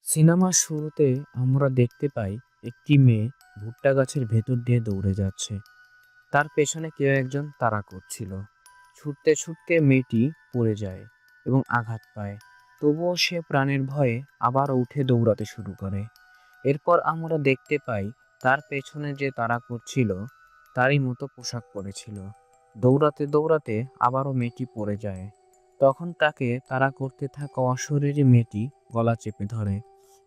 সিনেমার শুরুতে আমরা দেখতে পাই একটি মেয়ে ভুট্টা গাছের ভেতর দিয়ে দৌড়ে যাচ্ছে। তার পেছনে কেউ একজন তাড়া করছিল। ছুটতে ছুটতে মেয়েটি পড়ে যায় এবং আঘাত পায়। তবুও সে প্রাণের ভয়ে আবার উঠে দৌড়াতে শুরু করে। এরপর আমরা দেখতে পাই তার পেছনে যে তাড়া করছিল তারই মতো পোশাক পরেছিল। দৌড়াতে দৌড়াতে আবারও মেয়েটি পড়ে যায়। তখন তাকে তাড়া করতে থাকা অশরীরী মেয়েটি গলা চেপে ধরে।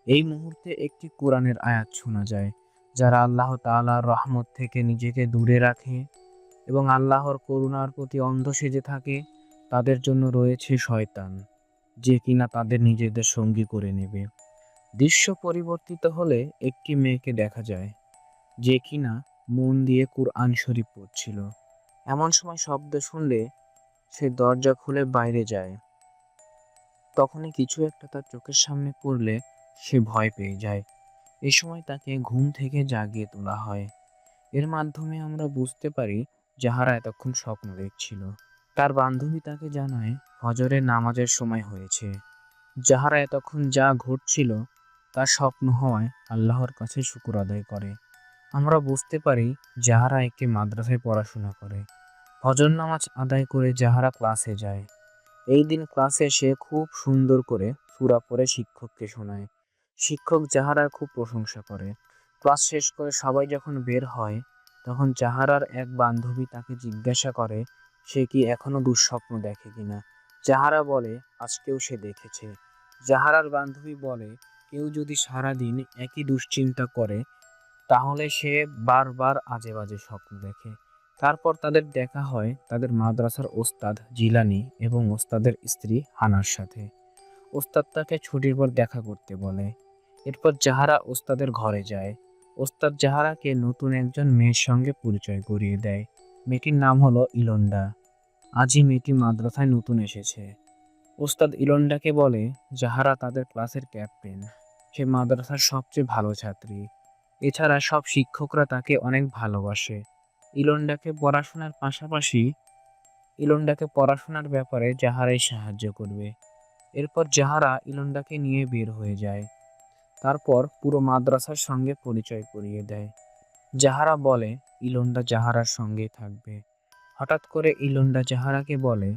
এই মুহূর্তে একটি কোরআনের আয়াত শোনা যায়, যারা আল্লাহ তাআলার রহমত থেকে নিজেকে দূরে রাখে এবং আল্লাহর করুণার প্রতি অন্ধ সেজে থাকে, তাদের জন্য রয়েছে শয়তান, যে কিনা তাদের নিজেদের সঙ্গী করে নেবে। দৃশ্য পরিবর্তিত হলে একটি মেয়েকে দেখা যায়, যে কিনা মন দিয়ে কুরআন শরীফ পড়ছিল। এমন সময় শব্দ শুনলে সে দরজা খুলে বাইরে যায়। তখনই কিছু একটা তার চোখের সামনে পড়লে সে ভয় পেয়ে যায়। এ সময় তাকে ঘুম থেকে জাগিয়ে তোলা হয়। এর মাধ্যমে আমরা বুঝতে পারি যাহারা এতক্ষণ স্বপ্ন দেখছিল। তার বান্ধবী তাকে জানায় ফজরের নামাজের সময় হয়েছে। যাহারা এতক্ষণ যা ঘটছিল তার স্বপ্ন হওয়ায় আল্লাহর কাছে শুকর আদায় করে। আমরা বুঝতে পারি যাহারা একটি মাদ্রাসায় পড়াশোনা করে। ফজর নামাজ আদায় করে যাহারা ক্লাসে যায়, এই দিন ক্লাসে সে খুব সুন্দর করে সূরা পড়ে শিক্ষককে শোনায়। শিক্ষক জাহারার খুব প্রশংসা করে। ক্লাস শেষ করে সবাই যখন বের হয়, তখন জাহারার এক বান্ধবী তাকে জিজ্ঞাসা করে সে কি এখনো দুঃস্বপ্ন দেখে কিনা। জাহারা বলে আজকেও সে দেখেছে। জাহারার বান্ধবী বলে কেউ যদি সারাদিন একই দুশ্চিন্তা করে তাহলে সে বারবার আজে বাজে স্বপ্ন দেখে। তারপর তাদের দেখা হয় তাদের মাদ্রাসার ওস্তাদ জিলানি এবং ওস্তাদের স্ত্রী হানার সাথে। ওস্তাদ তাকে ছুটির পর দেখা করতে বলে। এরপর জাহারা ওস্তাদের ঘরে যায়। ওস্তাদ জাহারাকে নতুন একজন মেয়ের সঙ্গে পরিচয় করিয়ে দেয়। মেয়েটির নাম হলো ইলন্ডা। আজই মেয়েটি মাদ্রাসায় নতুন এসেছে। ওস্তাদ ইলন্ডাকে বলে জাহারা তাদের ক্লাসের ক্যাপ্টেন। সে মাদ্রাসার সবচেয়ে ভালো ছাত্রী। এছাড়া সব শিক্ষকরা তাকে অনেক ভালোবাসে। ইলন্ডাকে পড়াশোনার পাশাপাশি ইলন্ডাকে পড়াশোনার ব্যাপারে জাহারাই সাহায্য করবে। এরপর জাহারা ইলন্ডাকে নিয়ে বের হয়ে যায়। তারপর পুরো মাদ্রাসার সঙ্গে পরিচয় করিয়ে দেয়। জাহারা বলে ইলন্ডা জাহারার সঙ্গেই থাকবে। হঠাৎ করে ইলন্ডা জাহারাকে বলে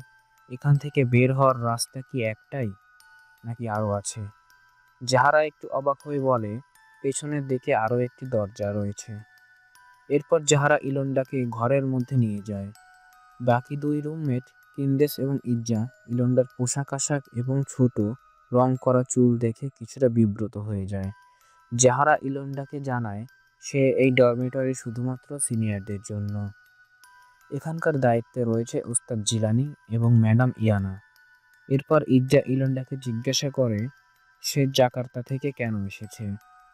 এখান থেকে বের হওয়ার রাস্তা কি একটাই, নাকি আরো আছে? জাহারা একটু অবাক হয়ে বলে পেছনের দিকে আরো একটি দরজা রয়েছে। এরপর জাহারা ইলন্ডাকে ঘরের মধ্যে নিয়ে যায়। বাকি দুই রুমমেট কিন্দেস এবং ইজ্জা ইলন্ডার পোশাক আশাক এবং ছোট রং করা চুল দেখে কিছুটা বিব্রত হয়ে যায়। জাহারা ইলন্ডাকে জানায় সে এই ডরমিটরি শুধুমাত্র সিনিয়রদের জন্য। এখানকার দায়িত্বে রয়েছে ওস্তাদ জিলানি এবং ম্যাডাম ইয়ানা। এরপর ইজ্জা ইলন্ডাকে জিজ্ঞাসা করে সে জাকার্তা থেকে কেন এসেছে।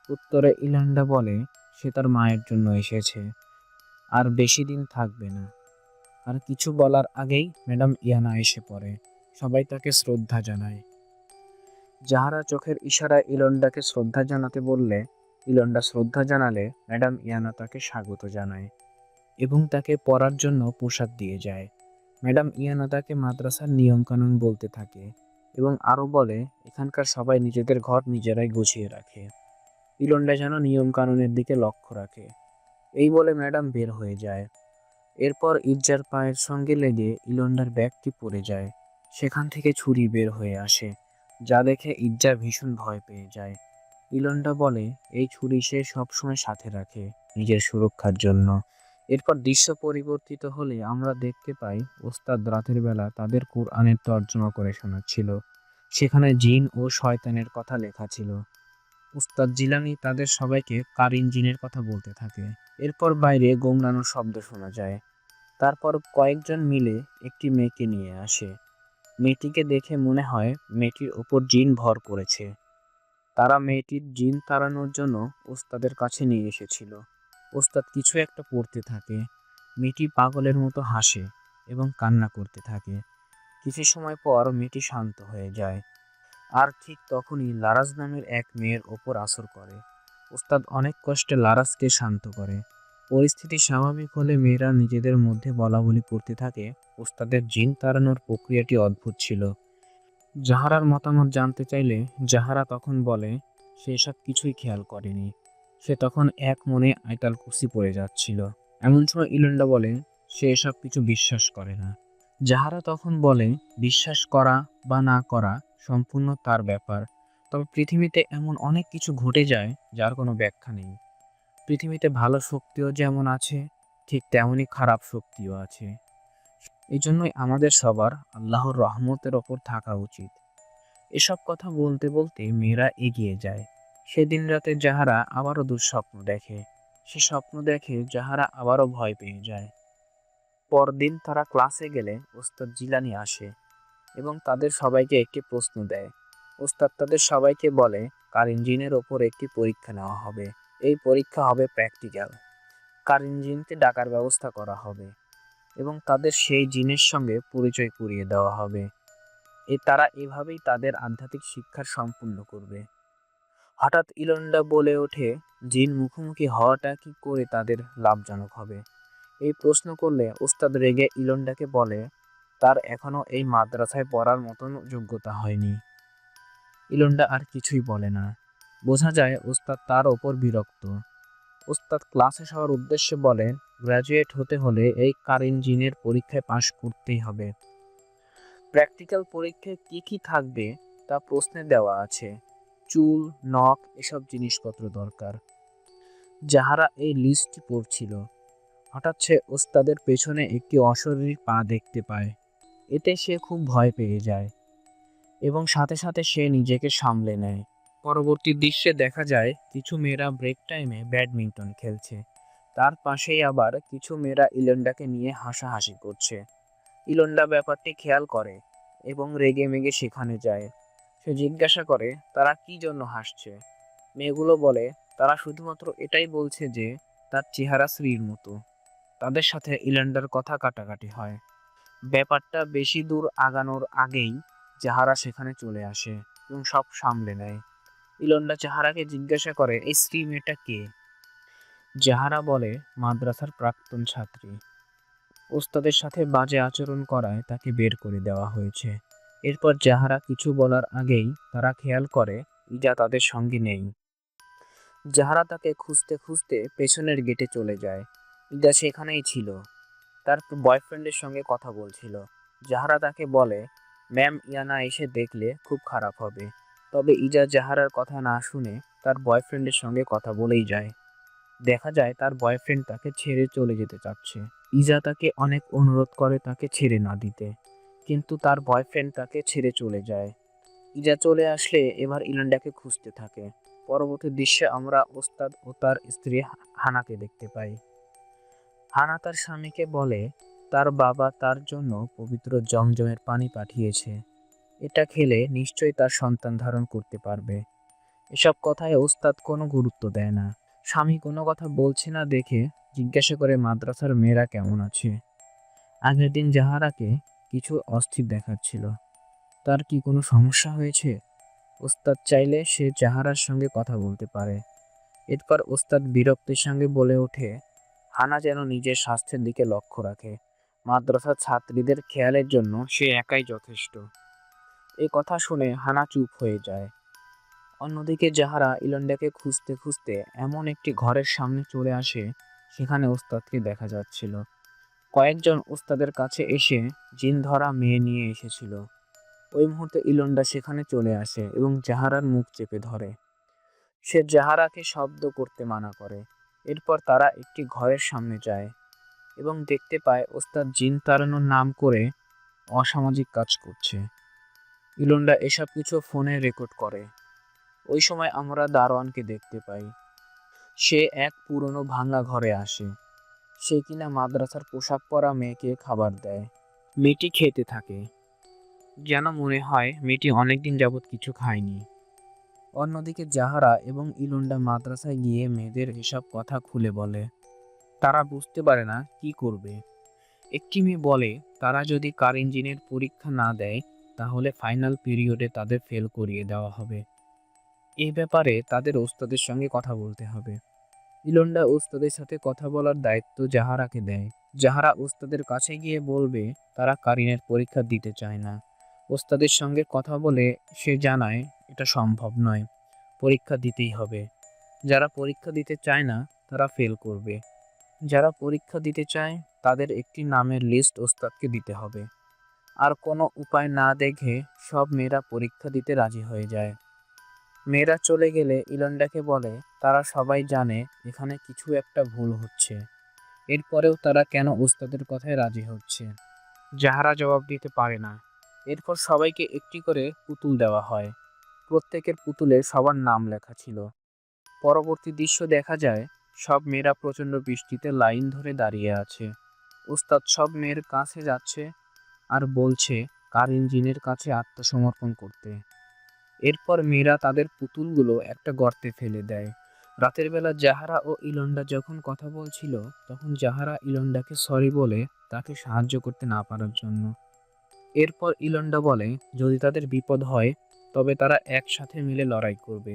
উত্তরে ইলন্ডা বলে সে তার মায়ের জন্য এসেছে, আর বেশি দিন থাকবে না। আর কিছু বলার আগেই ম্যাডাম ইয়ানা এসে পড়ে। সবাই তাকে শ্রদ্ধা জানায়। যাহারা চোখের ইশারায় ইলন্ডাকে শ্রদ্ধা জানাতে বললে ইলন্ডা শ্রদ্ধা জানালে ম্যাডাম ইয়ানা তাকে স্বাগত জানায় এবং তাকে পড়ার জন্য পোশাক দিয়ে যায়। ম্যাডাম ইয়ানা তাকে মাদ্রাসার নিয়মকানুন বলতে থাকে এবং আরও বলে এখানকার সবাই নিজেদের ঘর নিজেরাই গুছিয়ে রাখে। ইলন্ডা যেন নিয়মকানুনের দিকে লক্ষ্য রাখে। এই বলে ম্যাডাম বের হয়ে যায়। এরপর ইজ্জার পায়ের সঙ্গে লেগে ইলন্ডার ব্যাগটি পড়ে যায়। সেখান থেকে ছুরি বের হয়ে আসে, যা দেখে ইজ্জা ভীষণ ভয় পেয়ে যায়। ইলন্ডা বলে এই ছুরি সে সবসময় সাথে রাখে নিজের সুরক্ষার জন্য। এরপর দৃশ্য পরিবর্তিত হলে আমরা দেখতে পাই ওস্তাদ রাতের বেলা তাদের কোরআনের তর্জমা করে শোনাচ্ছিল। সেখানে জিন ও শয়তানের কথা লেখা ছিল। উস্তাদ জিলানি তাদের সবাইকে কারিন জিনের কথা বলতে থাকে। এরপর বাইরে গোংরানোর শব্দ শোনা যায়। তারপর কয়েকজন মিলে একটি মেয়েকে নিয়ে আসে। মেয়েটিকে দেখে মনে হয় মেয়েটির ওপর জিন ভর করেছে। তারা মেয়েটির জিন তাড়ানোর জন্য ওস্তাদের কাছে নিয়ে এসেছিল। ওস্তাদ কিছু একটা পড়তে থাকে। মেয়েটি পাগলের মতো হাসে এবং কান্না করতে থাকে। কিছু সময় পর মেয়েটি শান্ত হয়ে যায়। আর ঠিক তখনই লারাজ নামের এক মেয়ের ওপর আসর করে। ওস্তাদ অনেক কষ্টে লারাজকে শান্ত করে। পরিস্থিতি স্বাভাবিক হলে মেয়েরা নিজেদের মধ্যে বলাবলি করতে থাকে। ওস্তাদের জিন তাড়ানোর প্রক্রিয়াটি অদ্ভুত ছিল। জাহারার মতামত জানতে চাইলে জাহারা তখন বলে সে সব কিছুই খেয়াল করেনি। সে তখন এক মনে আইতাল কুশি পড়ে যাচ্ছিল। এমন সময় ইলন্ডা বলে সে এসব কিছু বিশ্বাস করে না। যাহারা তখন বলে বিশ্বাস করা বা না করা সম্পূর্ণ তার ব্যাপার। তবে পৃথিবীতে এমন অনেক কিছু ঘটে যায় যার কোনো ব্যাখ্যা নেই। পৃথিবীতে ভালো শক্তিও যেমন আছে, ঠিক তেমনই খারাপ শক্তিও আছে। এই জন্যই আমাদের সবার আল্লাহর রহমতের ওপর থাকা উচিত। এসব কথা বলতে বলতে মেয়েরা এগিয়ে যায়। সেদিন রাতে যাহারা আবারও দুঃস্বপ্ন দেখে। সে স্বপ্ন দেখে যাহারা আবারও ভয় পেয়ে যায়। পরদিন তারা ক্লাসে গেলে ওস্তাদ জিলানী আসে এবং তাদের সবাইকে একটি প্রশ্ন দেয়। ওস্তাদ তাদের সবাইকে বলে কার ইঞ্জিনের ওপর একটি পরীক্ষা নেওয়া হবে। এই পরীক্ষা হবে প্র্যাকটিক্যাল। কার ইঞ্জিনকে ডাকার ব্যবস্থা করা হবে এবং তাদের সেই জিনের সঙ্গে পরিচয় করিয়ে দেওয়া হবে। তারা এভাবেই তাদের আধ্যাত্মিক শিক্ষার সম্পূর্ণ করবে। হঠাৎ ইলন্ডা বলে ওঠে, জিন মুখোমুখি হওয়াটা কি করে তাদের লাভজনক হবে? এই প্রশ্ন করলে ওস্তাদ রেগে ইলন্ডাকে বলে তার এখনো এই মাদ্রাসায় পড়ার মতন যোগ্যতা হয়নি। ইলন্ডা আর কিছুই বলে না। বোঝা যায় ওস্তাদ তার ওপর বিরক্ত। ওস্তাদ ক্লাসে সবার উদ্দেশ্যে বলে গ্র্যাজুয়েট হতে হলে এই কার ইঞ্জিনের পরীক্ষায় পাশ করতেই হবে। প্র্যাকটিক্যাল পরীক্ষায় কি কি থাকবে তা প্রশ্নে দেওয়া আছে। চুল, নখ এসব জিনিসপত্র দরকার। যাহারা এই লিস্টটি পড়ছিল, হঠাৎ সে ওস্তাদের পেছনে একটি অশরীরী পা দেখতে পায়। এতে সে খুব ভয় পেয়ে যায় এবং সাথে সাথে সে নিজেকে সামলে নেয়। পরবর্তী দৃশ্যে দেখা যায় কিছু মেয়েরা ব্রেক টাইমে ব্যাডমিন্টন খেলছে। তার পাশেই আবার কিছু মেয়েরা ইলন্ডাকে নিয়ে হাসাহাসি করছে। ইলন্ডা ব্যাপারটি খেয়াল করে এবং রেগে মেগে সেখানে যায়। সে জিজ্ঞাসা করে তারা কি জন্য হাসছে। মেয়েগুলো বলে তারা শুধুমাত্র এটাই বলছে যে তার চেহারা শ্রীর মতো। তাদের সাথে ইলন্ডার কথা কাটাকাটি হয়। ব্যাপারটা বেশি দূর আগানোর আগেই যাহারা সেখানে চলে আসে এবং সব সামলে নেয়। ইলন্ডা যাহারাকে জিজ্ঞাসা করে এই শ্রী মেয়েটা কে। যাহারা বলে মাদ্রাসার প্রাক্তন ছাত্রী। ওস্তাদের সাথে বাজে আচরণ করায় তাকে বের করে দেওয়া হয়েছে। এরপর যাহারা কিছু বলার আগেই তারা খেয়াল করে ইজা তাদের সঙ্গে নেই। যাহারা তাকে খুঁজতে খুঁজতে পেছনের গেটে চলে যায়। ইজা সেখানেই ছিল, তার বয়ফ্রেন্ডের সঙ্গে কথা বলছিল। যাহারা তাকে বলে ম্যাম ইয়ানা এসে দেখলে খুব খারাপ হবে। তবে ইজা যাহারার কথা না শুনে তার বয়ফ্রেন্ডের সঙ্গে কথা বলেই যায়। দেখা যায় তার বয়ফ্রেন্ড তাকে ছেড়ে চলে যেতে চাচ্ছে। ইজা তাকে অনেক অনুরোধ করে তাকে ছেড়ে না দিতে, কিন্তু তার বয়ফ্রেন্ড তাকে ছেড়ে চলে যায়। ইজা চলে আসলে এবার ইলান্ডাকে খুঁজতে থাকে। পরবর্তী দৃশ্যে আমরা ওস্তাদ ও তার স্ত্রী হানাকে দেখতে পাই। হানা তার স্বামীকে বলে তার বাবা তার জন্য পবিত্র জমজমের পানি পাঠিয়েছে। এটা খেলে নিশ্চয়ই তার সন্তান ধারণ করতে পারবে। এসব কথায় ওস্তাদ কোনো গুরুত্ব দেয় না। স্বামী কোনো কথা বলছে না দেখে জিজ্ঞাসা করে মাদ্রাসার মেয়েরা কেমন আছে। আগের দিন জাহারাকে কিছু অস্থির দেখাচ্ছিল, তার কি কোনো সমস্যা হয়েছে? ওস্তাদ চাইলে সে জাহারার সঙ্গে কথা বলতে পারে। এরপর ওস্তাদ বিরক্তির সঙ্গে বলে ওঠে হানা যেন নিজের স্বাস্থ্যের দিকে লক্ষ্য রাখে। মাদ্রাসার ছাত্রীদের খেয়ালের জন্য সে একাই যথেষ্ট। এই কথা শুনে হানা চুপ হয়ে যায়। অন্যদিকে যাহারা ইলন্ডাকে খুঁজতে খুঁজতে এমন একটি ঘরের সামনে চলে আসে, সেখানে ওস্তাদকে দেখা যাচ্ছিল। কয়েকজন ওস্তাদের কাছে এসে জিন ধরা মেয়ে নিয়ে এসেছিল। ওই মুহূর্তে ইলন্ডা সেখানে চলে আসে এবং জাহারার মুখ চেপে ধরে। সে জাহারাকে শব্দ করতে মানা করে। এরপর তারা একটি ঘরের সামনে যায় এবং দেখতে পায় ওস্তাদ জিন তাড়ানোর নাম করে অসামাজিক কাজ করছে। ইলন্ডা এসব কিছু ফোনে রেকর্ড করে। ওই সময় আমরা দারোয়ানকে দেখতে পাই। সে এক পুরনো ভাঙা ঘরে আসে। সে কিনা মাদ্রাসার পোশাক পরা মেয়েকে খাবার দেয়। মেয়েটি খেতে থাকে, যেন মনে হয় মেয়েটি অনেকদিন যাবৎ কিছু খায়নি। অন্যদিকে জাহারা এবং ইলন্ডা মাদ্রাসায় গিয়ে মেয়েদের এসব কথা খুলে বলে। তারা বুঝতে পারে না কি করবে। একটি মেয়ে বলে তারা যদি কার ইঞ্জিনের পরীক্ষা না দেয় তাহলে ফাইনাল পিরিয়ডে তাদের ফেল করিয়ে দেওয়া হবে। এই ব্যাপারে তাদের ওস্তাদের সঙ্গে কথা বলতে হবে। ইলন্ডা ওস্তাদের সাথে কথা বলার দায়িত্ব জাহারাকে দেয়। যাহারা ওস্তাদের কাছে গিয়ে বলবে তারা কারিনের পরীক্ষা দিতে চায় না। ওস্তাদের সঙ্গে কথা বলে সে জানায় এটা সম্ভব নয়। পরীক্ষা দিতেই হবে। যারা পরীক্ষা দিতে চায় না তারা ফেল করবে। যারা পরীক্ষা দিতে চায় তাদের একটি নামের লিস্ট ওস্তাদকে দিতে হবে। আর কোনো উপায় না দেখে সব মেয়েরা পরীক্ষা দিতে রাজি হয়ে যায়। মেয়েরা চলে গেলে ইলন্ডাকে বলে তারা সবাই জানে এখানে কিছু একটা ভুল হচ্ছে, এরপরেও তারা কেন ওস্তাদের কথায় রাজি হচ্ছে। যাহারা জবাব দিতে পারে না। এরপর সবাইকে একটি করে পুতুল দেওয়া হয়। প্রত্যেকের পুতুলে সবার নাম লেখা ছিল। পরবর্তী দৃশ্য দেখা যায়, সব মেয়েরা প্রচণ্ড বৃষ্টিতে লাইন ধরে দাঁড়িয়ে আছে। ওস্তাদ সব মেয়ের কাছে যাচ্ছে আর বলছে কার ইঞ্জিনের কাছে আত্মসমর্পণ করতে। এরপর মেয়েরা তাদের পুতুলগুলো একটা গর্তে ফেলে দেয়। রাতের বেলা জাহারা ও ইলন্ডা যখন কথা বলছিল, তখন জাহারা ইলন্ডাকে সরি বলে তাকে সাহায্য করতে না পারার জন্য। এরপর ইলন্ডা বলে যদি তাদের বিপদ হয় তবে তারা একসাথে মিলে লড়াই করবে।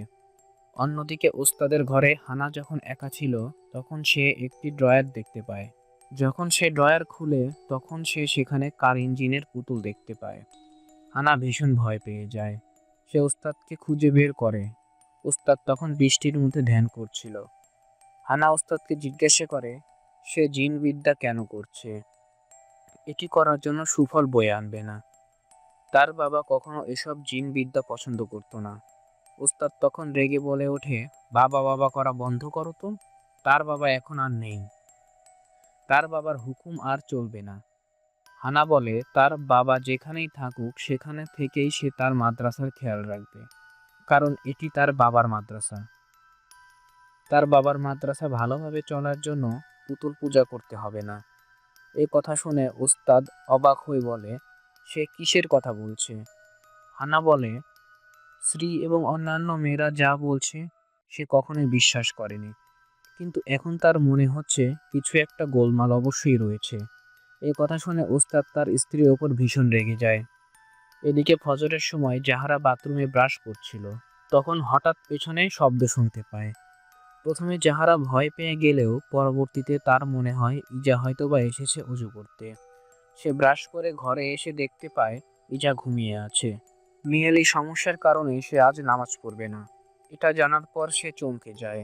অন্যদিকে ওস্তাদের ঘরে হানা যখন একা ছিল, তখন সে একটি ড্রয়ার দেখতে পায়। যখন সে ড্রয়ার খুলে তখন সে সেখানে কার ইঞ্জিনের পুতুল দেখতে পায়। হানা ভীষণ ভয় পেয়ে যায়। সে ওস্তাদকে খুঁজে বের করে। ওস্তাদ তখন বৃষ্টির মধ্যে ধ্যান করছিল। হানা ওস্তাদকে জিজ্ঞাসা করে সে জিনবিদ্যা কেন করছে, এটি করার জন্য সুফল বয়ে আনবে না। তার বাবা কখনো এসব জিনবিদ্যা পছন্দ করতো না। ওস্তাদ তখন রেগে বলে ওঠে, বাবা বাবা করা বন্ধ করো তো। তার বাবা এখন আর নেই, তার বাবার হুকুম আর চলবে না। হানা বলে তার বাবা যেখানেই থাকুক সেখানে থেকেই সে তার মাদ্রাসার খেয়াল রাখবে, কারণ এটি তার বাবার মাদ্রাসা। তার বাবার মাদ্রাসা ভালোভাবে চলার জন্য পুতুল পূজা করতে হবে না। এই কথা শুনে ওস্তাদ অবাক হয়ে বলে সে কিসের কথা বলছে। হানা বলে শ্রী এবং অন্যান্য মেয়েরা যা বলছে সে কখনোই বিশ্বাস করেনি, কিন্তু এখন তার মনে হচ্ছে কিছু একটা গোলমাল অবশ্যই রয়েছে। এই কথা শুনে ওস্তাদ তার স্ত্রীর ওপর ভীষণ রেগে যায়। এদিকে ফজরের সময় জাহারা বাথরুমে ব্রাশ করছিল, তখন হঠাৎ পেছনে শব্দ শুনতে পায়। প্রথমে জাহারা ভয় পেয়ে গেলেও পরবর্তীতে তার মনে হয় ইজা হয়তোবা এসেছে অজু করতে। সে ব্রাশ করে ঘরে এসে দেখতে পায় ইজা ঘুমিয়ে আছে। মিয়ালি সমস্যার কারণে সে আজ নামাজ পড়বে না। এটা জানার পর সে চমকে যায়।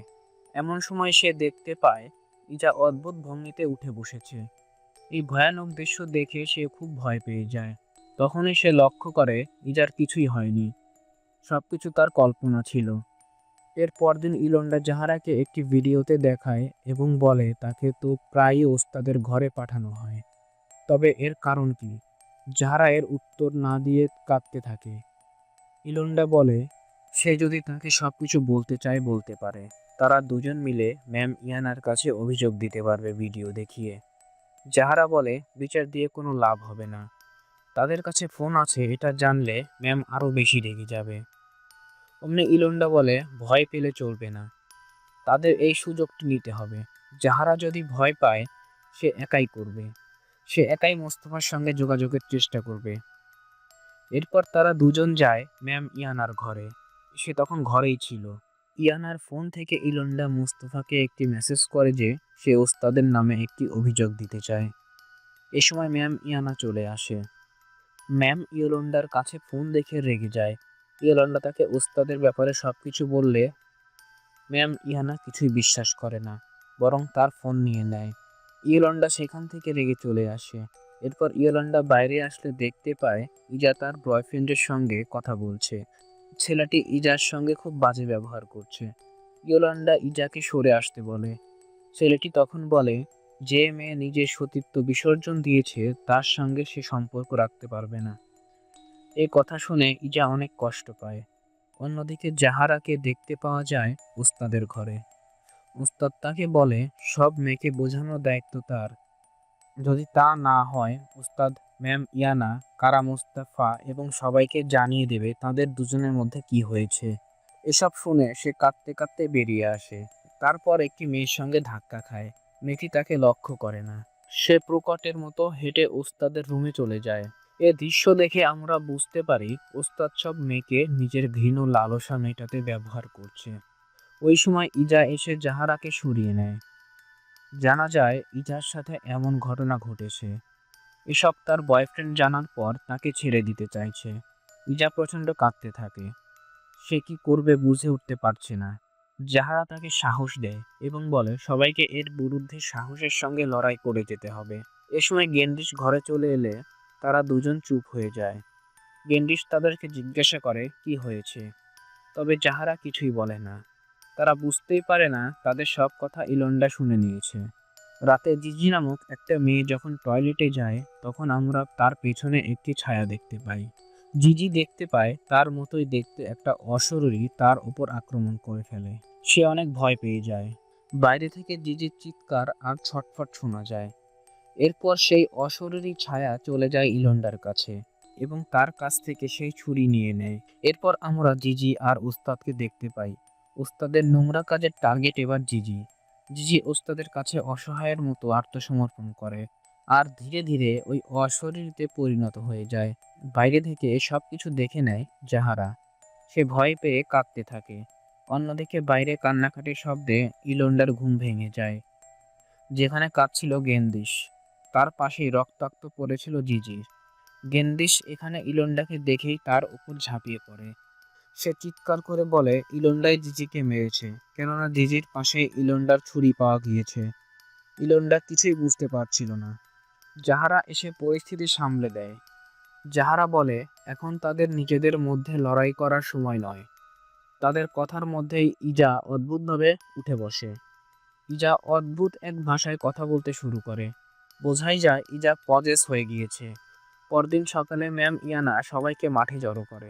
এমন সময় সে দেখতে পায় ইজা অদ্ভুত ভঙ্গিতে উঠে বসেছে। এই ভয়ানক দৃশ্য দেখে সে খুব ভয় পেয়ে যায়। তখনই সে লক্ষ্য করে ইজার কিছুই হয়নি, সবকিছু তার কল্পনা ছিল। এর পরদিন ইলন্ডা জাহারাকে একটি ভিডিওতে দেখায় এবং বলে তাকে তো প্রায়ই ওস্তাদের ঘরে পাঠানো হয়, তবে এর কারণ কি? জাহারা এর উত্তর না দিয়ে কাঁদতে থাকে। ইলন্ডা বলে সে যদি তাকে সবকিছু বলতে চায় বলতে পারে। তারা দুজন মিলে ম্যাম ইয়ানার কাছে অভিযোগ দিতে পারবে ভিডিও দেখিয়ে। জাহারা বলে বিচার দিয়ে কোনো লাভ হবে না, তাদের কাছে ফোন আছে এটা জানলে ম্যাম আরো বেশি রেগে যাবে। অমনি ইলন্ডা বলে ভয় পেলে চলবে না, তাদের এই সুযোগটি নিতে হবে। জাহারা যদি ভয় পায় সে একাই করবে, সে একাই মোস্তফার সঙ্গে যোগাযোগের চেষ্টা করবে। এরপর তারা দুজন যায় ম্যাম ইয়ানার ঘরে। সে তখন ঘরেই ছিল। ইয়ানার ফোন থেকে ইলন্ডা মুস্তফাকে একটি মেসেজ করে যে সে ওস্তাদের নামে একটি অভিযোগ দিতে চায়। এ সময় ম্যাম ইয়ানা চলে আসে। ম্যাম ইয়োলন্ডার কাছে ফোন দেখে রেগে যায়। ইয়োলন্ডা তাকে ওস্তাদের ব্যাপারে সবকিছু বললে ম্যাম ইয়ানা কিছুই বিশ্বাস করে না, বরং তার ফোন নিয়ে নেয়। ইয়োলন্ডা সেখান থেকে রেগে চলে আসে। এরপর ইয়োলন্ডা বাইরে আসলে দেখতে পায় ইজা তার বয়ফ্রেন্ডের সঙ্গে কথা বলছে। ছেলেটি ইজার সঙ্গে খুব বাজে ব্যবহার করছে। ইয়োলন্ডা ইজাকে সরে আসতে বলে। ছেলেটি তখন বলে যে মেয়ে নিজের সতীত্ব বিসর্জন দিয়েছে তার সঙ্গে সে সম্পর্ক রাখতে পারবে না। এই কথা শুনে ইজা অনেক কষ্ট পায়। অন্যদিকে জাহারাকে দেখতে পাওয়া যায় উস্তাদের ঘরে। উস্তাদ তাকে বলে সব মেয়েকে বোঝানোর দায়িত্ব তার। যদি তা না হয় উস্তাদ ম্যাম ইয়ানা, কারা মুস্তাফা এবং সবাইকে জানিয়ে দেবে তাদের দুজনের মধ্যে কি হয়েছে। এসব শুনে সে কাঁদতে কাঁদতে বেরিয়ে আসে। তারপর একটি মেয়ের সঙ্গে ধাক্কা খায়। মেয়েটি তাকে লক্ষ্য করে না। সে প্রকটের মতো হেঁটে ওস্তাদের রুমে চলে যায়। এ দৃশ্য দেখে আমরা বুঝতে পারি ওস্তাদ সব মেয়েকে নিজের ঘৃণ লালসা মেটাতে ব্যবহার করছে। ওই সময় ইজা এসে জাহারাকে সরিয়ে নেয়। জানা যায় ইজার সাথে এমন ঘটনা ঘটেছে। এসব তার বয়ফ্রেন্ড জানার পর তাকে ছেড়ে দিতে চাইছে। ইজা প্রচণ্ড কাঁদতে থাকে। সে কি করবে বুঝে উঠতে পারছে না। যাহারা তাকে সাহস দেয় এবং বলে সবাইকে এর বিরুদ্ধে সাহসের সঙ্গে লড়াই করে যেতে হবে। এ সময় গেন্ডিস ঘরে চলে এলে তারা দুজন চুপ হয়ে যায়। গেন্ডিস তাদেরকে জিজ্ঞাসা করে কি হয়েছে, তবে যাহারা কিছুই বলে না। তারা বুঝতেই পারে না তাদের সব কথা ইলন্ডা শুনে নিয়েছে। রাতে জিজি নামক একটা মেয়ে যখন টয়লেটে যায় তখন আমরা তার পেছনে একটি ছায়া দেখতে পাই। জিজি দেখতে পায় তার মতোই দেখতে একটা অশরীরী তার উপর আক্রমণ করে ফেলে। সে অনেক ভয় পেয়ে যায়। বাইরে থেকে জিজির চিৎকার আর ছটফট শোনা যায়। এরপর সেই অশরীরী ছায়া চলে যায় ইলন্ডার কাছে এবং তার কাছ থেকে সেই ছুরি নিয়ে নেয়। এরপর আমরা জিজি আর ওস্তাদকে দেখতে পাই। ওস্তাদের নোংরা কাজের টার্গেট এবার জিজি। জিজি ওস্তাদের কাছে অসহায়ের মতো আত্মসমর্পণ করে আর ধীরে ধীরে ওই অশরীরীতে পরিণত হয়ে যায়। বাইরে থেকে সবকিছু দেখে নেয় যাহারা। সে ভয় পেয়ে কাঁদতে থাকে। অন্যদিকে বাইরে কান্নাকাটির শব্দে ইলন্ডার ঘুম ভেঙে যায়। যেখানে কাঁদছিল গেন্দিস, তার পাশেই রক্তাক্ত পড়েছিল জিজির। গেন্দিস এখানে ইলন্ডাকে দেখেই তার উপর ঝাঁপিয়ে পড়ে। সে চিৎকার করে বলে ইলন্ডাই জিজিকে মেরেছে, কেননা জিজির পাশে ইলন্ডার ছুরি পাওয়া গিয়েছে। ইলন্ডা কিছুই বুঝতে পারছিল না। যাহারা এসে পরিস্থিতি সামলে দেয়। যাহারা বলে এখন তাদের নিজেদের মধ্যে লড়াই করার সময় নয়। তাদের কথার মধ্যেই ইজা অদ্ভুতভাবে উঠে বসে। ইজা অদ্ভুত এক ভাষায় কথা বলতে শুরু করে। বোঝাই যায় ইজা পজেস হয়ে গিয়েছে। পরদিন সকালে ম্যাম ইয়ানা সবাইকে মাঠে জড়ো করে।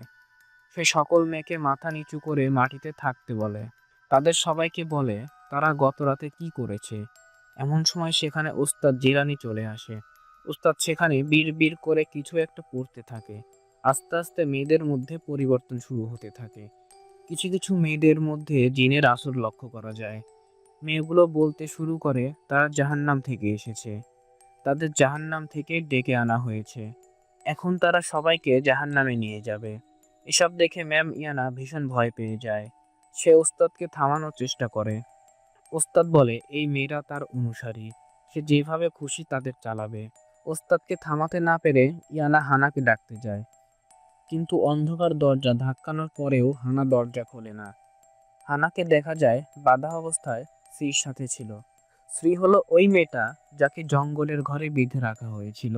সে সকল মেয়েকে মাথা নিচু করে মাটিতে থাকতে বলে। তাদের সবাইকে বলে তারা গত রাতে কি করেছে। এমন সময় সেখানে ওস্তাদ জিলানি চলে আসে। ওস্তাদ সেখানে বিড় করে কিছু একটা পড়তে থাকে। আস্তে আস্তে মেয়েদের মধ্যে পরিবর্তন শুরু হতে থাকে। কিছু কিছু মেয়েদের মধ্যে জিনের আসর লক্ষ্য করা যায়। মেয়েগুলো বলতে শুরু করে তারা জাহান্নাম থেকে এসেছে। তাদের জাহান্নাম থেকে ডেকে আনা হয়েছে। এখন তারা সবাইকে জাহান্নামে নিয়ে যাবে। এসব দেখে ম্যাম ইয়ানা ভীষণ ভয় পেয়ে যায়। সে ওস্তাদকে থামানোর চেষ্টা করে। ওস্তাদ বলে এই মেয়েরা তার অনুসারী, সে যেভাবে খুশি তাদের চালাবে। ওস্তাদকে থামাতে না পেরে ইয়ানা হানাকে ডাকতে যায়, কিন্তু অন্ধকার দরজা ধাক্কানোর পরেও হানা দরজা খোলে না। হানাকে দেখা যায় বাঁধা অবস্থায় স্ত্রীর সাথে ছিল। স্ত্রী হলো ওই মেয়েটা যাকে জঙ্গলের ঘরে বেঁধে রাখা হয়েছিল।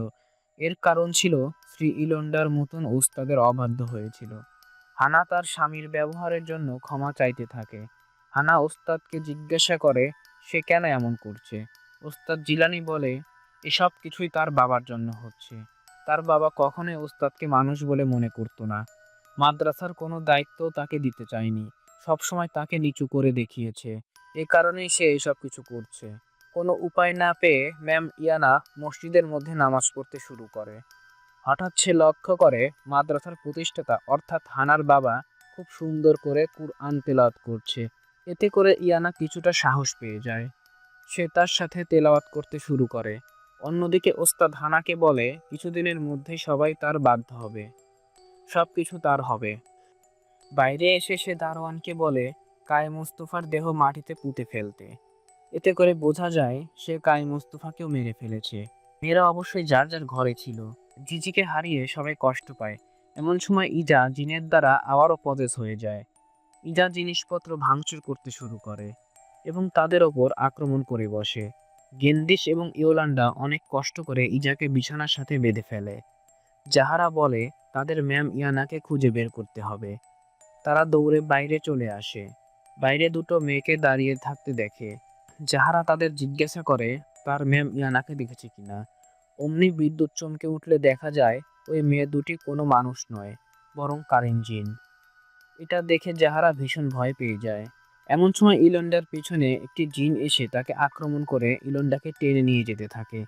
এর কারণ ছিল স্ত্রী ইলন্ডার মতন ওস্তাদের অবাধ্য হয়েছিল। হানা তার স্বামীর ব্যবহারের জন্য ক্ষমা চাইতে থাকে। হানা ওস্তাদকে জিজ্ঞাসা করে সে কেন এমন করছে। ওস্তাদ জিলানি বলে এসব কিছুই তার বাবার জন্য হচ্ছে। তার বাবা কখনোই ওস্তাদকে মানুষ বলে মনে করতো না। মাদ্রাসার কোনো দায়িত্ব তাকে দিতে চায়নি, সবসময় তাকে নিচু করে দেখিয়েছে। এ কারণেই সে এসব কিছু করছে। কোনো উপায় না পেয়ে ম্যাম ইয়ানা মসজিদের মধ্যে নামাজ পড়তে শুরু করে। হঠাৎ সে লক্ষ্য করে মাদ্রাসার প্রতিষ্ঠাতা অর্থাৎ হানার বাবা খুব সুন্দর করে কুরআন তেলাওয়াত করছে। এতে করে ইয়ানা কিছুটা সাহস পেয়ে যায়। সে তার সাথে তেলাওয়াত করতে শুরু করে। অন্যদিকে ওস্তাদ হানাকে বলে কিছুদিনের মধ্যেই সবাই তার বাধ্য হবে, সবকিছু তার হবে। বাইরে এসে সে দারোয়ানকে বলে কায়ে মোস্তফার দেহ মাটিতে পুঁতে ফেলতে। এতে করে বোঝা যায় সে কায়ে মোস্তফাকেও মেরে ফেলেছে। মেয়েরা অবশ্যই যার যার ঘরে ছিল। জিজিকে হারিয়ে সবাই কষ্ট পায়। এমন সময় ইজা জিনের দ্বারা আবারও পজেস হয়ে যায়। ইজা জিনিসপত্র ভাঙচুর করতে শুরু করে এবং তাদের ওপর আক্রমণ করে বসে। গেন্দিস এবং ইয়োলান্ডা অনেক কষ্ট করে ইজাকে বিছানার সাথে বেঁধে ফেলে। যাহারা বলে তাদের ম্যাম ইয়ানাকে খুঁজে বের করতে হবে। তারা দৌড়ে বাইরে চলে আসে। বাইরে দুটো মেয়েকে দাঁড়িয়ে থাকতে দেখে। যাহারা তাদের জিজ্ঞাসা করে তার ম্যাম ইয়ানাকে দেখেছে কিনা। অমনি বিদ্যুৎ চমকে উঠলে দেখা যায় ওই মেয়ে দুটি কোনো মানুষ নয়, বরং কারেন্ট জিন। এটা দেখে যাহারা ভীষণ ভয় পেয়ে যায়। এমন সময় ইলন্ডার পিছনে একটি জিন এসে তাকে আক্রমণ করে ইলন্ডাকে টেনে নিয়ে যেতে থাকে।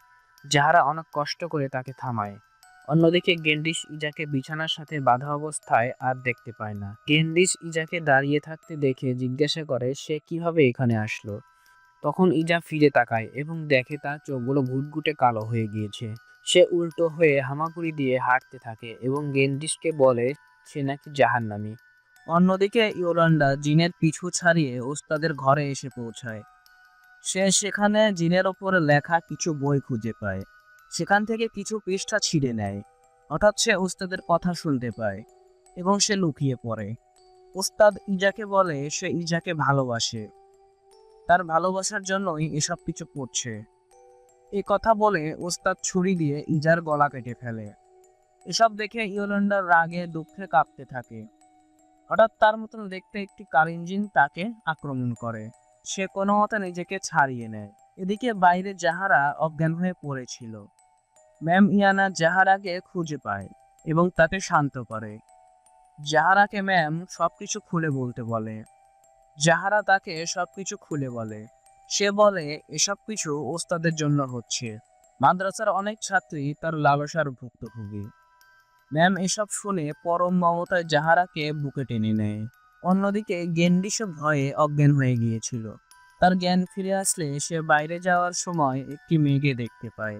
যাহারা অনেক কষ্ট করে তাকে থামায়। অন্যদিকে গেন্ডিস ইজাকে বিছানার সাথে বাঁধা অবস্থায় আর দেখতে পায় না। গেন্ডিস ইজাকে দাঁড়িয়ে থাকতে দেখে জিজ্ঞাসা করে সে কিভাবে এখানে আসলো। তখন ইজা ফিরে তাকায় এবং দেখে তার চোখগুলো ঘুটঘুটে কালো হয়ে গিয়েছে। সে উল্টো হয়ে হামাগুড়ি দিয়ে হাঁটতে থাকে এবং গেন্ডিসকে বলে সে নাকি জাহান্নামী। অন্যদিকে ইয়োলান্ডা জিনের পিছু ছাড়িয়ে ওস্তাদের ঘরে এসে পৌঁছায়। সে সেখানে জিনের ওপরে লেখা কিছু বই খুঁজে পায়। সেখান থেকে কিছু পৃষ্ঠা ছিঁড়ে নেয়। হঠাৎ সে ওস্তাদের কথা শুনতে পায় এবং সে লুকিয়ে পড়ে। ওস্তাদ ইজাকে বলে সে ইজাকে ভালোবাসে, তার ভালোবাসার জন্যই এসব কিছু করছে। এই কথা বলে ওস্তাদ ছুরি দিয়ে ইজার গলা কেটে ফেলে। এসব দেখে ইয়োলান্ডা রাগে দুঃখে কাঁপতে থাকে। হঠাৎ তার মতন দেখতে একটি কার ইঞ্জিন তাকে আক্রমণ করে। সে কোনো মতে নিজেকে ছাড়িয়ে নেয়। এদিকে বাইরে জাহারা অজ্ঞান হয়ে পড়েছিল। ম্যাম ইয়ানা জাহারাকে খুঁজে পায় এবং তাকে শান্ত করে। জাহারাকে ম্যাম সবকিছু খুলে বলতে বলে। জাহারা তাকে সবকিছু খুলে বলে। সে বলে এসব কিছু ওস্তাদের জন্য হচ্ছে। মাদ্রাসার অনেক ছাত্রী তার লালসার ভুক্তভোগী। ম্যাম এসব শুনে পরম মমতায় জাহারাকে বুকে টেনে নেয়। অন্যদিকে গেন্ডিসও ভয়ে অজ্ঞান হয়ে গিয়েছিল। তার জ্ঞান ফিরে আসলে সে বাইরে যাওয়ার সময় একটি মেয়েকে দেখতে পায়।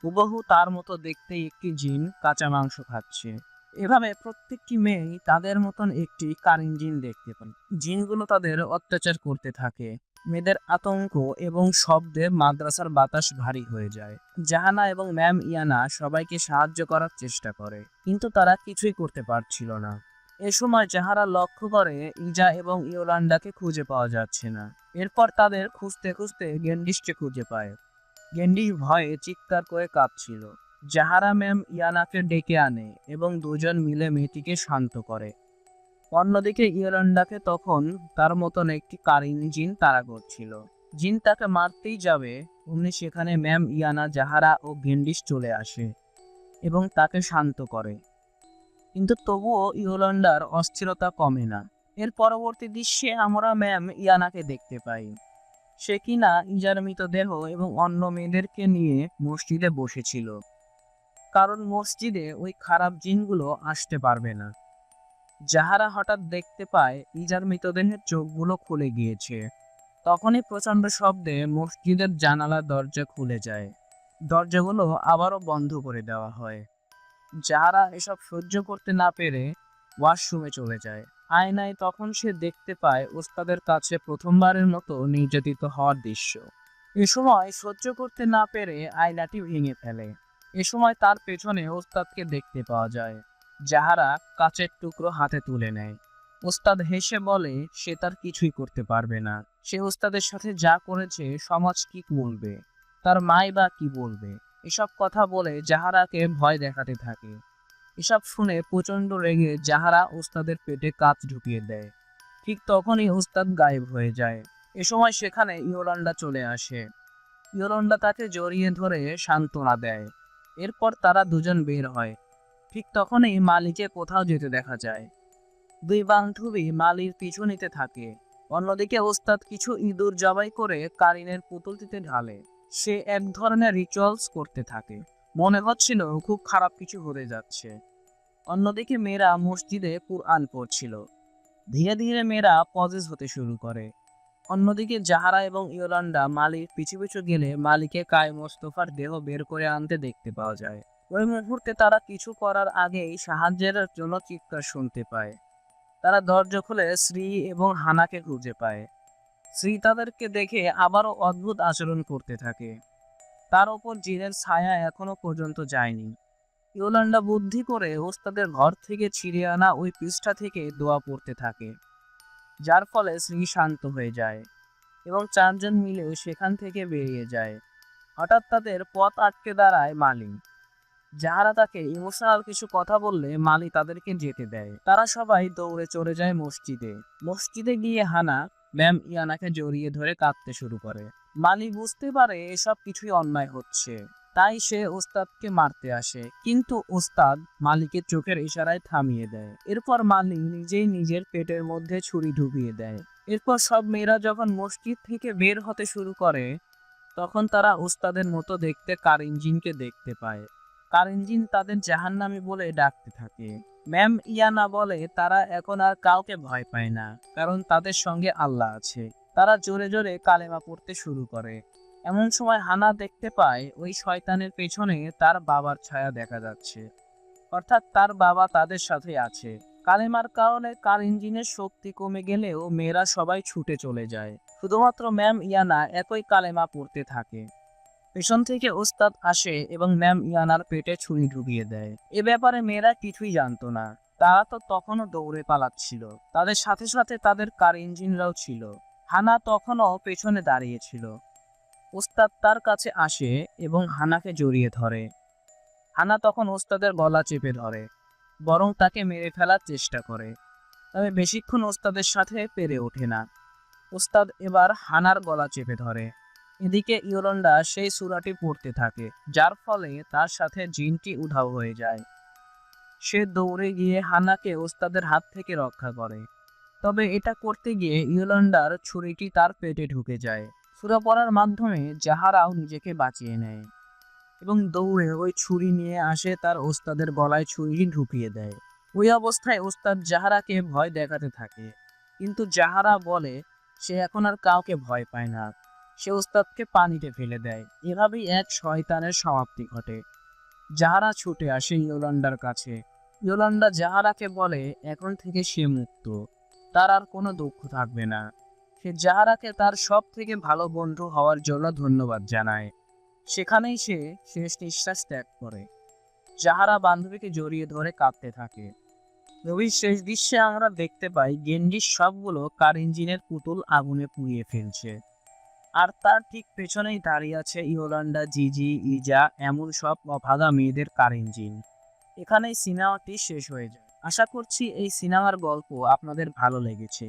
হুবহু তার মতো দেখতে একটি জিন কাঁচা মাংস খাচ্ছে। এভাবে প্রত্যেকটি মেয়েই তাদের মতন একটি কারেন জিন দেখতে পায়। জিনগুলো তাদের অত্যাচার করতে থাকে। মেয়েদের আতঙ্ক এবং শব্দে মাদ্রাসার বাতাস ভারী হয়ে যায়। জাহানা এবং ম্যাম ইয়ানা সবাইকে সাহায্য করার চেষ্টা করে, কিন্তু তারা কিছুই করতে পারছিল না। এ সময় জাহারা লক্ষ্য করে ইজা এবং ইয়োলান্ডাকে খুঁজে পাওয়া যাচ্ছে না। এরপর তাদের খুঁজতে খুঁজতে গেন্ডিসকে খুঁজে পায়। গেন্ডিস ভয়ে চিৎকার করে কাঁদছিল। জাহারা ম্যাম ইয়ানাকে ডেকে আনে এবং দুজন মিলে মেয়েটিকে শান্ত করে। অন্যদিকে ইয়োলান্ডাকে তখন তার মতন একটি কারিন জিন তাড়া করছিল। জিন তাকে মারতেই যাবে, অমনি সেখানে ম্যাম ইয়ানা, জাহারা ও গেন্ডিস চলে আসে এবং তাকে শান্ত করে। কিন্তু তবুও ইয়োলান্ডার অস্থিরতা কমে না। এর পরবর্তী দৃশ্যে আমরা ম্যাম ইয়ানাকে দেখতে পাই। সে কিনা ইজার মৃতদেহ এবং অন্য মেয়েদেরকে নিয়ে মসজিদে বসেছিল, কারণ মসজিদে ওই খারাপ জিনগুলো আসতে পারবে না। জাহারা হঠাৎ দেখতে পায় ইজার মৃতদেহের চোখগুলো খুলে গিয়েছে। তখনই প্রচণ্ড শব্দে মসজিদের জানালা দরজা খুলে যায়। দরজাগুলো আবারও বন্ধ করে দেওয়া হয়। জাহারা এসব সহ্য করতে না পেরে ওয়াশরুমে চলে যায়। আয়নায় তখন সে দেখতে পায় ওস্তাদের কাছে প্রথমবারের মতো নির্যাতিত হওয়ার দৃশ্য। এ সময় সহ্য করতে না পেরে আয়নাটি ভেঙে ফেলে। এ সময় তার পেছনে ওস্তাদকে দেখতে পাওয়া যায়। জাহারা কাচের টুকরো হাতে তুলে নেয়। ওস্তাদ হেসে বলে সে তার কিছুই করতে পারবে না। সে ওস্তাদের সাথে যা করেছে সমাজ কি বলবে, তার মাই বা কি বলবে। এসব কথা বলে জাহারাকে ভয় দেখাতে থাকে। এসব শুনে প্রচন্ড রেগে জাহারা ওস্তাদের পেটে কাঁচ ঢুকিয়ে দেয়। ঠিক তখনই ওস্তাদ গায়েব হয়ে যায়। এ সময় সেখানে ইয়োলান্ডা চলে আসে। ইয়োলান্ডা তাকে জড়িয়ে ধরে সান্ত্বনা দেয়। এরপর তারা দুজন বের হয়। ঠিক তখনই মালিকে কোথাও যেতে দেখা যায়। দুই বান্ধবী মালির পিছু নিতে থাকে। অন্যদিকে ওস্তাদ কিছু ইঁদুর জবাই করে কারিনের পুতুলটিতে ঢালে। সে এক ধরনের রিচুয়ালস করতে থাকে। মনে হচ্ছিল খুব খারাপ কিছু হতে যাচ্ছে। অন্যদিকে মেয়েরা মসজিদে কুরআন পড়ছিল। ধীরে ধীরে মেয়েরা পজেস হতে শুরু করে। অন্যদিকে জাহারা এবং ইয়োলান্ডা মালির পিছু পিছু গেলে মালিকে কায় মোস্তফার দেহ বের করে আনতে দেখতে পাওয়া যায়। ওই মুহূর্তে তারা কিছু করার আগেই সাহায্যের জন্য চিৎকার শুনতে পায়। তারা দরজা খুলে শ্রী এবং হানাকে খুঁজে পায়। শ্রী তাদেরকে দেখে আবারও অদ্ভুত আচরণ করতে থাকে। তার ওপর জিনের ছায়া এখনো পর্যন্ত যায়নি। ইয়োলান্ডা বুদ্ধি করে ওস্তাদের ঘর থেকে ছিঁড়ে আনা ওই পৃষ্ঠা থেকে দোয়া পড়তে থাকে, যার ফলে শ্রী শান্ত হয়ে যায় এবং চারজন মিলেও সেখান থেকে বেরিয়ে যায়। হঠাৎ তাদের পথ আটকে দাঁড়ায় মালি। যাহারা তাকে ইমোশনাল কিছু কথা বললে মালি তাদেরকে যেতে দেয়। তারা সবাই দৌড়ে চলে যায় মসজিদে। মসজিদে গিয়ে হানা ম্যাম ইয়ানাকে জড়িয়ে ধরে কাঁদতে শুরু করে। মালি বুঝতে পারে এসব কিছুই অন্যায় হচ্ছে, তাই সে ওস্তাদকে মারতে আসে, কিন্তু ওস্তাদ মালিকে চোখের ইশারায় থামিয়ে দেয়। এরপর মালি নিজেই নিজের পেটের মধ্যে ছুরি ঢুকিয়ে দেয়। এরপর সব মেয়েরা যখন মসজিদ থেকে বের হতে শুরু করে, তখন তারা ওস্তাদের মতো দেখতে কার ইঞ্জিনকে দেখতে পায়। কার ইঞ্জিন তাদের জাহান্নামী বলে ডাকতে থাকে। ম্যাম ইয়ানা বলে তারা এখন আর কাউকে ভয় পায় না, কারণ তাদের সঙ্গে আল্লাহ আছে। তারা জোরে জোরে কালেমা পড়তে শুরু করে। এমন সময় হানা দেখতে পায় ওই শয়তানের পেছনে তার বাবার ছায়া দেখা যাচ্ছে, অর্থাৎ তার বাবা তাদের সাথে আছে। কালেমার কারণে কার ইঞ্জিনের শক্তি কমে গেলেও মেয়েরা সবাই ছুটে চলে যায়। শুধুমাত্র ম্যাম ইয়ানা একই কালেমা পড়তে থাকে। পেছন থেকে ওস্তাদ আসে এবং ম্যাম ইয়ানার পেটে ছুরি ঢুকিয়ে দেয়। এ ব্যাপারে মেয়েরা কিছুই জানতো না। তারা তো তখনও দৌড়ে পালাচ্ছিল। তাদের সাথে সাথে তাদের কার ইঞ্জিনরাও ছিল। হানা তখনও পেছনে দাঁড়িয়েছিল। ওস্তাদ তার কাছে আসে এবং হানাকে জড়িয়ে ধরে। হানা তখন ওস্তাদের গলা চেপে ধরে, বরং তাকে মেরে ফেলার চেষ্টা করে। তবে বেশিক্ষণ ওস্তাদের সাথে পেরে ওঠে না। ওস্তাদ এবার হানার গলা চেপে ধরে। এদিকে ইয়োলন্ডা সেই সূরাটি পড়তে থাকে, যার ফলে তার সাথে জিনটি উধাও হয়ে যায়। সে দৌড়ে গিয়ে হানাকে ওস্তাদের হাত থেকে রক্ষা করে। তবে এটা করতে গিয়ে ইয়োলন্ডার ছুরিটি তার পেটে ঢুকে যায়। সূরা পড়ার মাধ্যমে জাহারাও নিজেকে বাঁচিয়ে নেয় এবং দৌড়ে ওই ছুরি নিয়ে আসে, তার ওস্তাদের গলায় ছুরি ঢুকিয়ে দেয়। ওই অবস্থায় ওস্তাদ জাহারাকে ভয় দেখাতে থাকে, কিন্তু জাহারা বলে সে এখন আর কাউকে ভয় পায় না। সে ওস্তাদকে পানিতে ফেলে দেয়। এভাবেই এক শয়তানের সমাপ্তি ঘটে। জাহারা ছুটে আসে ইয়োলান্ডার কাছে। ইয়োলান্ডা জাহারাকে বলে এখন থেকে সে মুক্ত, তার আর কোনো দুঃখ থাকবে না। সে জাহারাকে তার সব থেকে ভালো বন্ধু হওয়ার জন্য ধন্যবাদ জানায়। সেখানেই সে শেষ নিঃশ্বাস ত্যাগ করে। জাহারা বান্ধবীকে জড়িয়ে ধরে কাঁদতে থাকে। ছবির শেষ দৃশ্যে আমরা দেখতে পাই গেঞ্জির সবগুলো কার ইঞ্জিনের পুতুল আগুনে পুড়িয়ে ফেলছে, আর তার ঠিক পেছনেই দাঁড়িয়ে আছে ইয়োলান্ডা, জিজি, ইজা, এমন সব অভাগা মেয়েদের কার ইঞ্জিন। এখানেই সিনেমাটি শেষ হয়ে যায়। আশা করছি এই সিনেমার গল্প আপনাদের ভালো লেগেছে।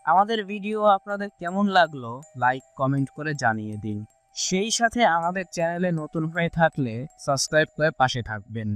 আমাদের ভিডিও আপনাদের কেমন লাগলো লাইক কমেন্ট করে জানিয়ে দিন। সেই সাথে আমাদের চ্যানেলে নতুন হয়ে থাকলে সাবস্ক্রাইব করে পাশে থাকবেন।